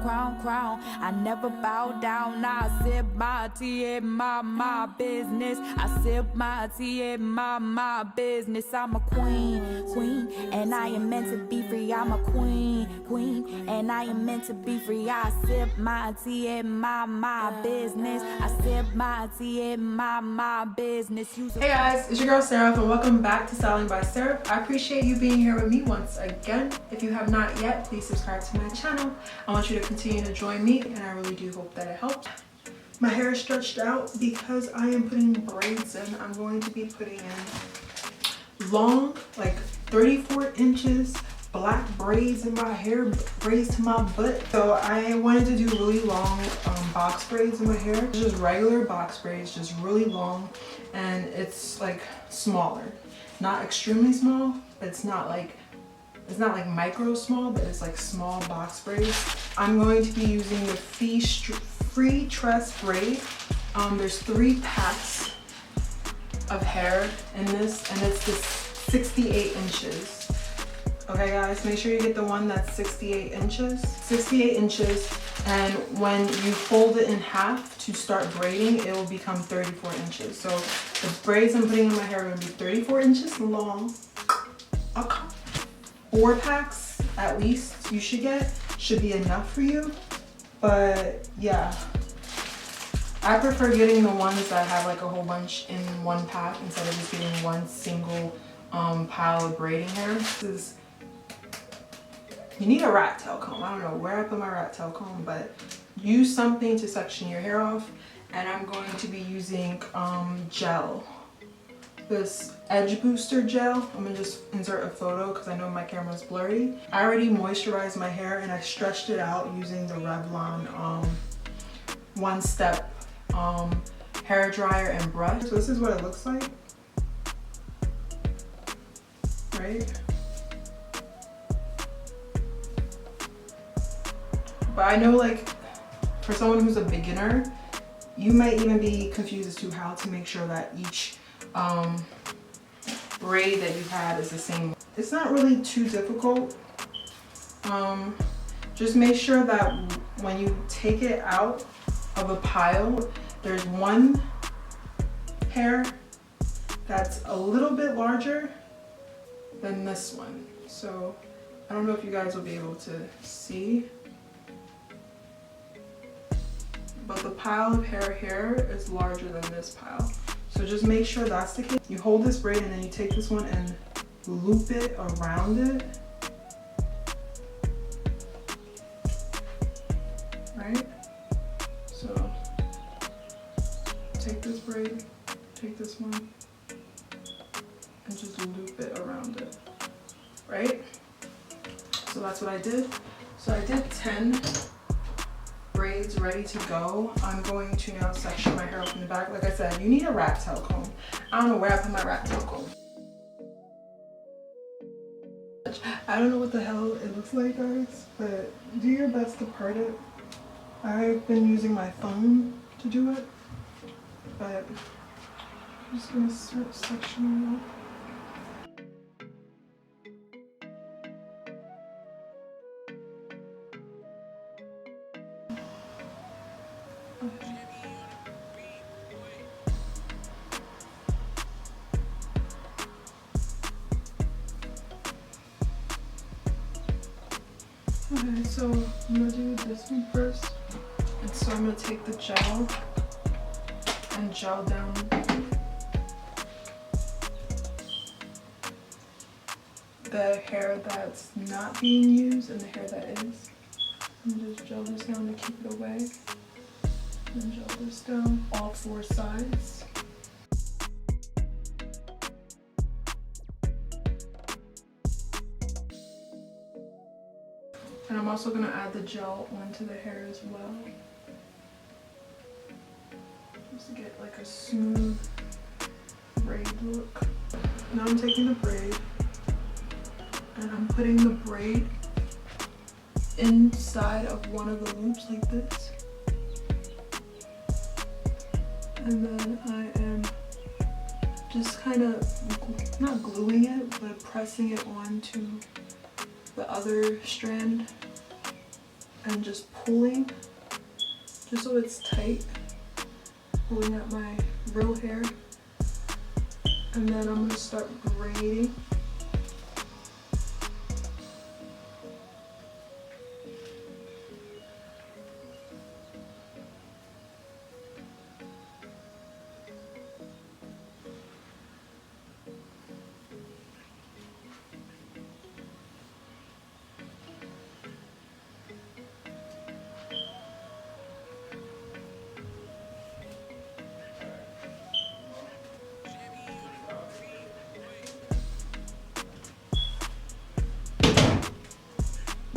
crown. I never bow down. I sip my tea in my business. I sip my tea in my business. I'm a queen, and I am meant to be free. I'm a queen, and I am meant to be free. I sip my tea in my business. I sip my tea in my business. Hey guys, it's your girl Sarah, and welcome back to Styling by Sarah. I appreciate you being here with me once again. If you have not yet, please subscribe to my channel. I want you to continue to join me, and I really do hope that it helped. My hair is stretched out because I am putting braids in. I'm going to be putting in long, like 34 inches black braids in my hair, braids to my butt. So I wanted to do really long box braids in my hair. Just regular box braids, just really long, and it's like smaller, not extremely small, but it's not like micro small, but it's like small box braids. I'm going to be using the Freetress Braid. There's 3 packs of hair in this, and it's this 68 inches. Okay guys, make sure you get the one that's 68 inches. 68 inches, and when you fold it in half to start braiding, it will become 34 inches. So the braids I'm putting in my hair are going to be 34 inches long. 4 packs at least you should get. Should be enough for you. But yeah, I prefer getting the ones that have like a whole bunch in one pack instead of just getting one single pile of braiding hair. You need a rat tail comb. I don't know where I put my rat tail comb, but use something to section your hair off. And I'm going to be using gel. This edge booster gel. I'm gonna just insert a photo because I know my camera's blurry. I already moisturized my hair and I stretched it out using the Revlon one step hair dryer and brush. So this is what it looks like, right? But I know, like, for someone who's a beginner, you might even be confused as to how to make sure that each braid that you had is the same. It's not really too difficult. Just make sure that when you take it out of a pile, there's one hair that's a little bit larger than this one. So I don't know if you guys will be able to see, but the pile of hair here is larger than this pile. So just make sure that's the case. You hold this braid and then you take this one and loop it around it. Right? So take this braid, take this one, and just loop it around it. Right? So that's what I did. So I did 10 braids ready to go. I'm going to now section my hair up in the back. Like I said, you need a rat tail comb. I don't know where I put my rat tail comb. I don't know what the hell it looks like, guys, but do your best to part it. I've been using my phone to do it, but I'm just gonna start sectioning it up. Okay, so I'm gonna do this one first. And so I'm gonna take the gel and gel down the hair that's not being used and the hair that is. And just gel this down to keep it away. And gel this down all 4 sides. And I'm also going to add the gel onto the hair as well, just to get like a smooth braid look. Now I'm taking the braid and I'm putting the braid inside of one of the loops like this. And then I am just kind of, not gluing it, but pressing it onto the other strand and just pulling, just so it's tight, pulling at my real hair. And then I'm gonna start braiding.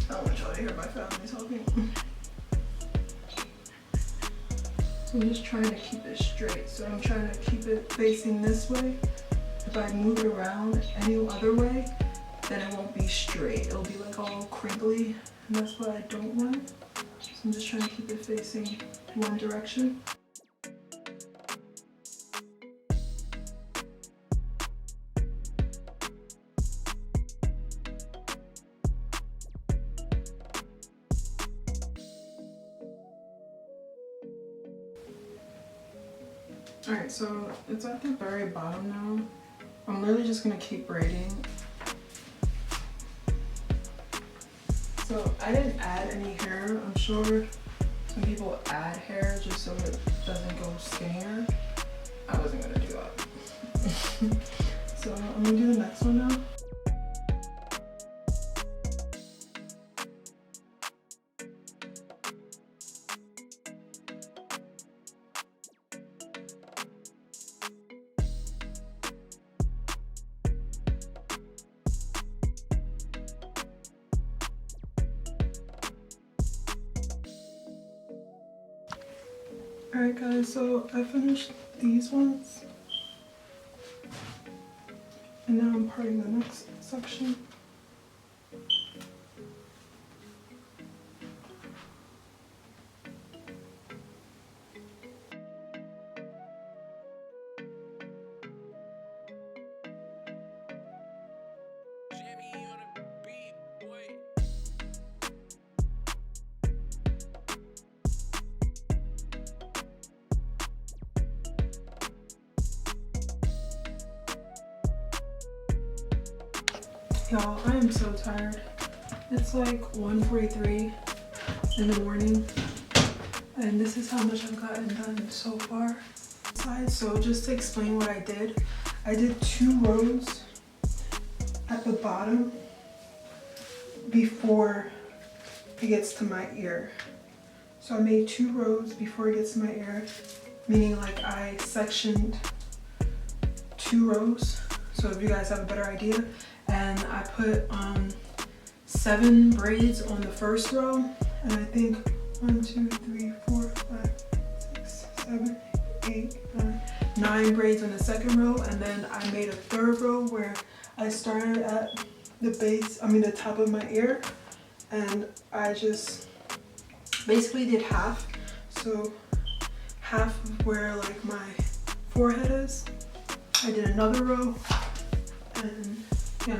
I don't want y'all to hear my family talking. So I'm just trying to keep it straight. So I'm trying to keep it facing this way. If I move it around any other way, then it won't be straight. It'll be like all crinkly, and that's what I don't want. So I'm just trying to keep it facing one direction. Alright, so it's at the very bottom now. I'm literally just gonna keep braiding. So I didn't add any hair. I'm sure some people add hair just so it doesn't go skinnier. I wasn't gonna do that. So I'm gonna do the next one now. Alright guys, so I finished these ones. And now I'm parting the next section. Y'all, I am so tired. It's like 1:43 in the morning, and this is how much I've gotten done so far. So just to explain what I did 2 rows at the bottom before it gets to my ear. So I made 2 rows before it gets to my ear, meaning like I sectioned 2 rows. So if you guys have a better idea. And I put 7 braids on the first row, and I think 1, 2, 3, 4, 5, 6, 7, 8, 9 braids on the second row, and then I made a 3rd row where I started at the base, the top of my ear, and I just basically did half. So half of where like my forehead is, I did another row, and yeah,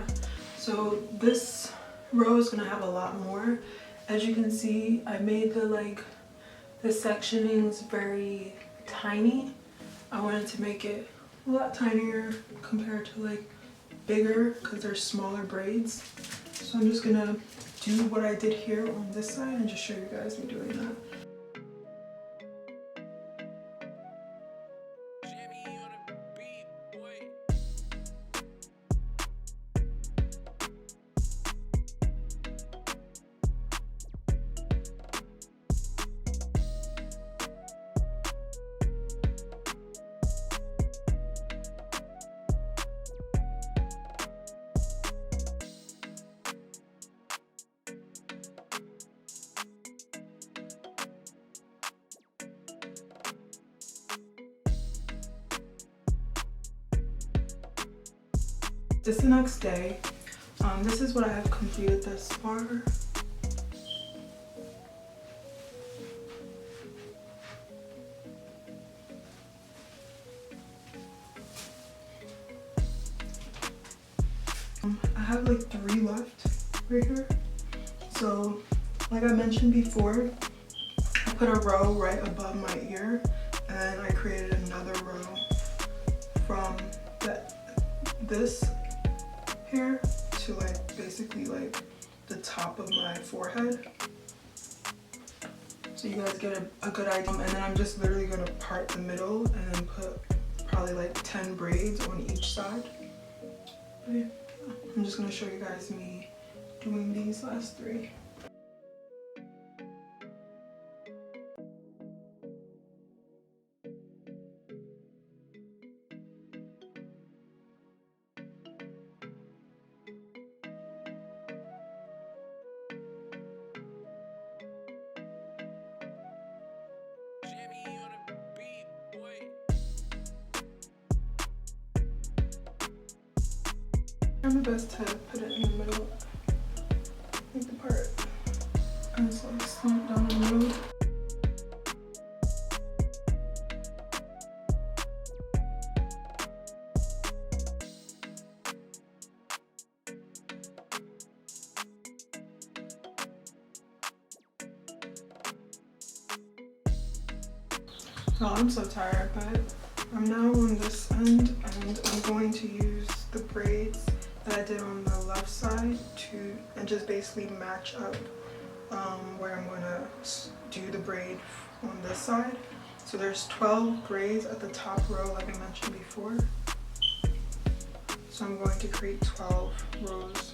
so this row is gonna have a lot more. As you can see, I made the sectionings very tiny. I wanted to make it a lot tinier compared to like bigger because they're smaller braids. So I'm just gonna do what I did here on this side and just show you guys me doing that. This is the next day. This is what I have completed thus far. I have like 3 left right here. So Like I mentioned before, I put a row right above my ear, and then I created another row from this here to like basically like the top of my forehead. So you guys get a good idea. And then I'm just literally gonna part the middle and then put probably like 10 braids on each side. But yeah, I'm just gonna show you guys me doing these last 3. I'm the best to put it in the middle, like the part, and it's like slant down the middle. Oh, I'm so tired, but I'm now on this end and I'm going to use the braids that I did on the left side and just basically match up where I'm gonna do the braid on this side. So there's 12 braids at the top row, like I mentioned before. So I'm going to create 12 rows,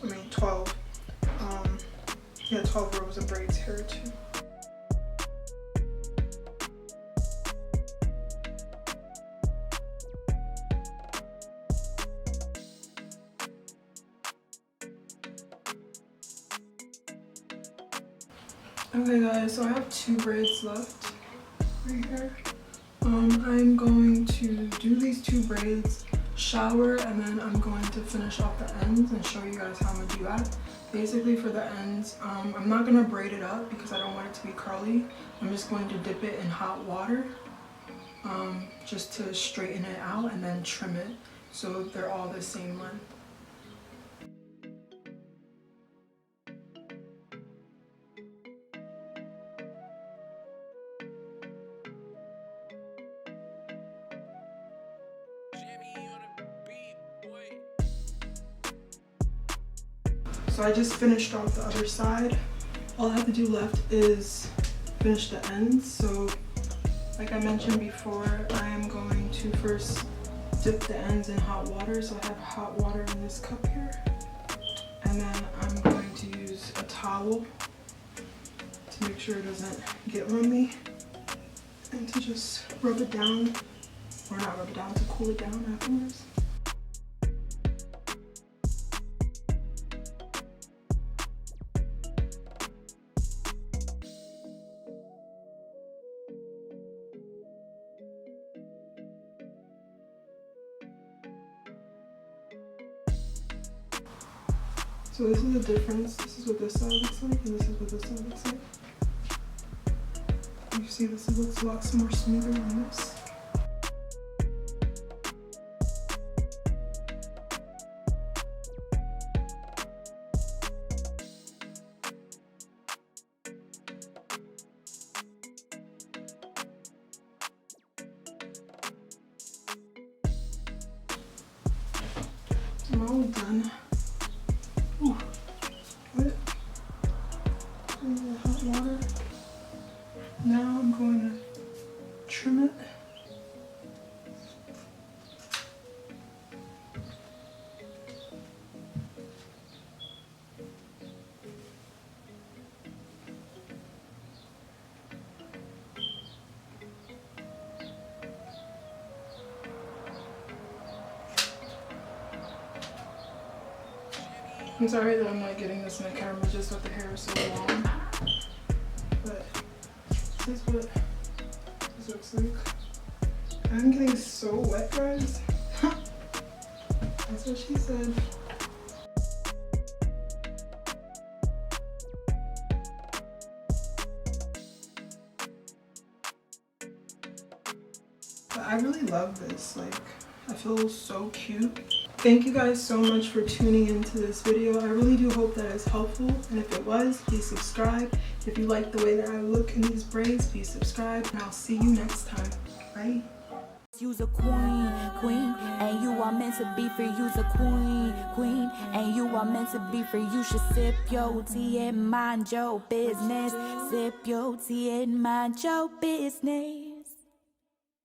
12 rows of braids here too. Okay guys, so I have 2 braids left right here. I'm going to do these 2 braids, shower, and then I'm going to finish off the ends and show you guys how I'm gonna do that. Basically for the ends, I'm not gonna braid it up because I don't want it to be curly. I'm just going to dip it in hot water just to straighten it out and then trim it so they're all the same length. So I just finished off the other side. All I have to do left is finish the ends. So like I mentioned before, I am going to first dip the ends in hot water. So I have hot water in this cup here. And then I'm going to use a towel to make sure it doesn't get runny. And to just rub it down, or not rub it down, to cool it down afterwards. So this is the difference. This is what this side looks like, and this is what this side looks like. You see this looks a lot more smoother than this. I'm all done. Ooh. What? Hot water. Now I'm going to trim it. I'm sorry that I'm not getting this in the camera just with the hair so long, but this is what this looks like. I'm getting so wet, guys. That's what she said. But I really love this. Like, I feel so cute. Thank you guys so much for tuning into this video. I really do hope that it's helpful, and if it was, please subscribe. If you like the way that I look in these braids, please subscribe, and I'll see you next time. Bye. You's a queen, and you are meant to be free. You's a queen, and you are meant to be free. You should sip your tea and mind your business. Sip your tea and mind your business.